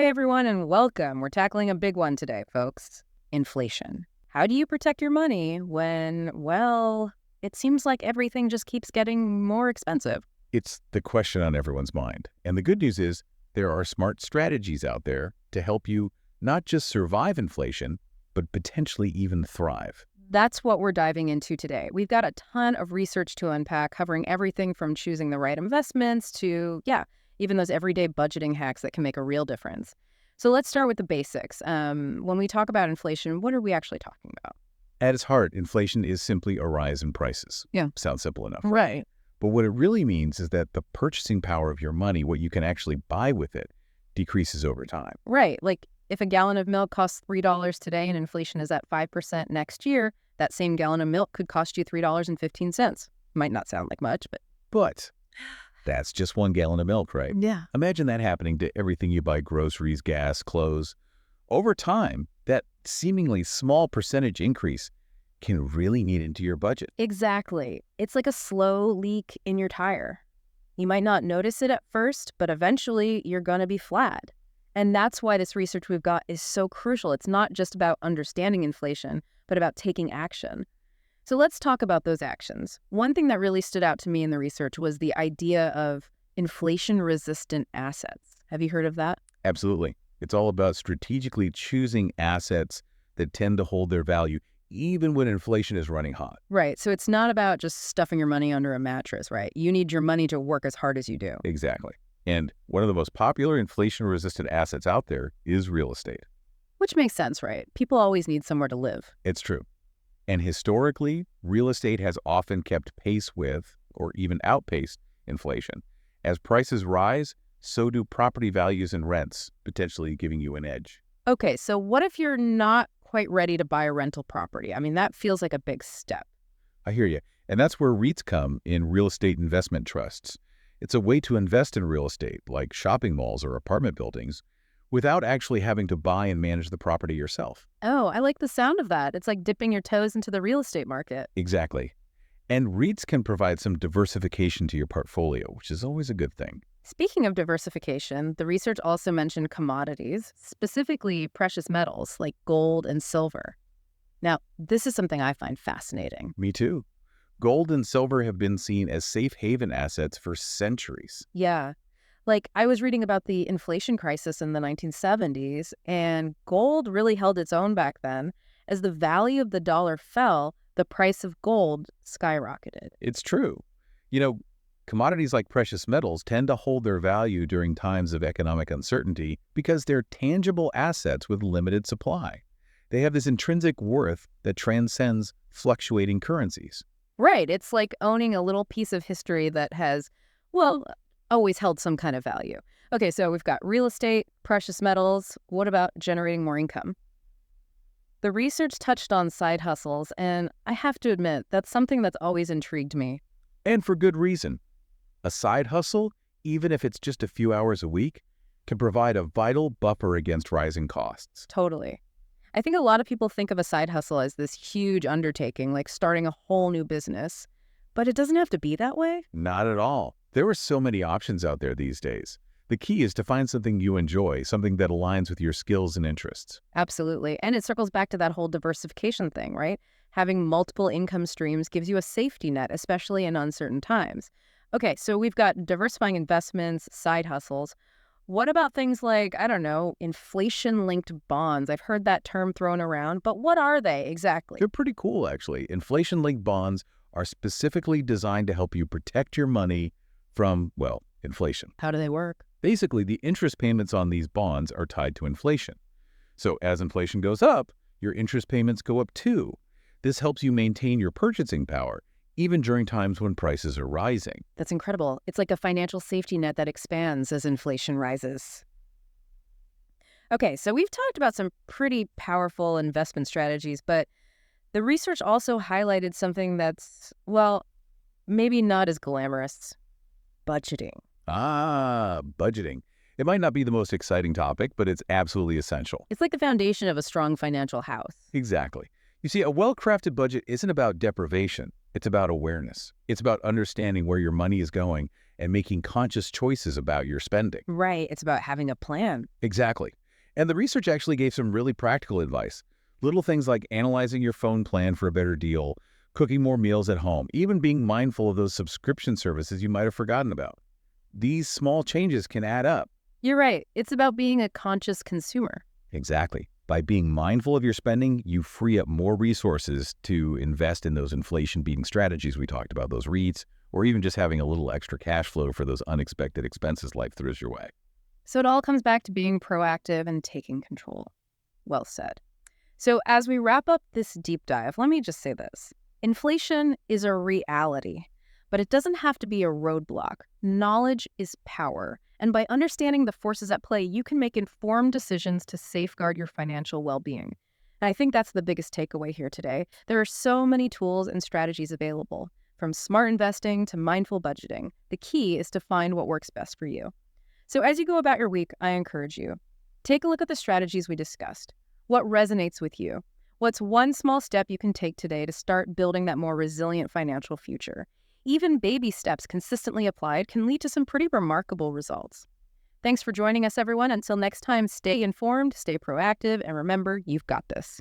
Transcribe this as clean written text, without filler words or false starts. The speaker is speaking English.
Hey everyone, and welcome. We're tackling a big one today, folks. Inflation. How do you protect your money when, well, it seems like everything just keeps getting more expensive? It's the question on everyone's mind. And the good news is there are smart strategies out there to help you not just survive inflation, but potentially even thrive. That's what we're diving into today. We've got a ton of research to unpack, covering everything from choosing the right investments to, even those everyday budgeting hacks that can make a real difference. So let's start with the basics. When we talk about inflation, what are we actually talking about? At its heart, inflation is simply a rise in prices. Yeah. Sounds simple enough. Right. But what it really means is that the purchasing power of your money, what you can actually buy with it, decreases over time. Right. Like if a gallon of milk costs $3 today and inflation is at 5% next year, that same gallon of milk could cost you $3.15. Might not sound like much, but But that's just 1 gallon of milk, right? yeah. Imagine that happening to everything you buy: groceries, gas, clothes. Over time, that seemingly small percentage increase can really eat into your budget. Exactly. It's like a slow leak in your tire. You might not notice it at first, but eventually you're going to be flat. And that's why this research we've got is so crucial. It's not just about understanding inflation, but about taking action. So let's talk about those actions. One thing that really stood out to me in the research was the idea of inflation-resistant assets. Have you heard of that? Absolutely. It's all about strategically choosing assets that tend to hold their value, even when inflation is running hot. Right. So it's not about just stuffing your money under a mattress, right? You need your money to work as hard as you do. Exactly. And one of the most popular inflation-resistant assets out there is real estate. Which makes sense, right? People always need somewhere to live. It's true. And historically, real estate has often kept pace with, or even outpaced, inflation. As prices rise, so do property values and rents, potentially giving you an edge. Okay, so what if you're not quite ready to buy a rental property? I mean, that feels like a big step. I hear you. And that's where REITs come in: real estate investment trusts. It's a way to invest in real estate, like shopping malls or apartment buildings, without actually having to buy and manage the property yourself. Oh, I like the sound of that. It's like dipping your toes into the real estate market. Exactly. And REITs can provide some diversification to your portfolio, which is always a good thing. Speaking of diversification, the research also mentioned commodities, specifically precious metals like gold and silver. Now, this is something I find fascinating. Me too. Gold and silver have been seen as safe haven assets for centuries. Yeah. Like, I was reading about the inflation crisis in the 1970s, and gold really held its own back then. As the value of the dollar fell, the price of gold skyrocketed. It's true. You know, commodities like precious metals tend to hold their value during times of economic uncertainty because they're tangible assets with limited supply. They have this intrinsic worth that transcends fluctuating currencies. Right. It's like owning a little piece of history that has, well, always held some kind of value. Okay, so we've got real estate, precious metals. What about generating more income? The research touched on side hustles, and I have to admit, that's something that's always intrigued me. And for good reason. A side hustle, even if it's just a few hours a week, can provide a vital buffer against rising costs. Totally. I think a lot of people think of a side hustle as this huge undertaking, like starting a whole new business. But it doesn't have to be that way. Not at all. There are so many options out there these days. The key is to find something you enjoy, something that aligns with your skills and interests. Absolutely. And it circles back to that whole diversification thing, right? Having multiple income streams gives you a safety net, especially in uncertain times. Okay, so we've got diversifying investments, side hustles. What about things like, I don't know, inflation-linked bonds? I've heard that term thrown around, but what are they exactly? They're pretty cool, actually. Inflation-linked bonds are specifically designed to help you protect your money from, well, inflation. How do they work? Basically, the interest payments on these bonds are tied to inflation. So as inflation goes up, your interest payments go up too. This helps you maintain your purchasing power, even during times when prices are rising. That's incredible. It's like a financial safety net that expands as inflation rises. Okay, so we've talked about some pretty powerful investment strategies, but the research also highlighted something that's, well, maybe not as glamorous: budgeting. Budgeting. It might not be the most exciting topic, but it's absolutely essential. It's like the foundation of a strong financial house. Exactly. You see, a well-crafted budget isn't about deprivation. It's about awareness. It's about understanding where your money is going and making conscious choices about your spending. Right. It's about having a plan. Exactly. And the research actually gave some really practical advice. Little things like analyzing your phone plan for a better deal, cooking more meals at home, even being mindful of those subscription services you might have forgotten about. These small changes can add up. You're right. It's about being a conscious consumer. Exactly. By being mindful of your spending, you free up more resources to invest in those inflation-beating strategies we talked about, those REITs, or even just having a little extra cash flow for those unexpected expenses life throws your way. So it all comes back to being proactive and taking control. Well said. So as we wrap up this deep dive, let me just say this. Inflation is a reality, but it doesn't have to be a roadblock. Knowledge is power. And by understanding the forces at play, you can make informed decisions to safeguard your financial well-being. And I think that's the biggest takeaway here today. There are so many tools and strategies available, from smart investing to mindful budgeting. The key is to find what works best for you. So as you go about your week, I encourage you, take a look at the strategies we discussed. What resonates with you? What's one small step you can take today to start building that more resilient financial future? Even baby steps consistently applied can lead to some pretty remarkable results. Thanks for joining us, everyone. Until next time, stay informed, stay proactive, and remember, you've got this.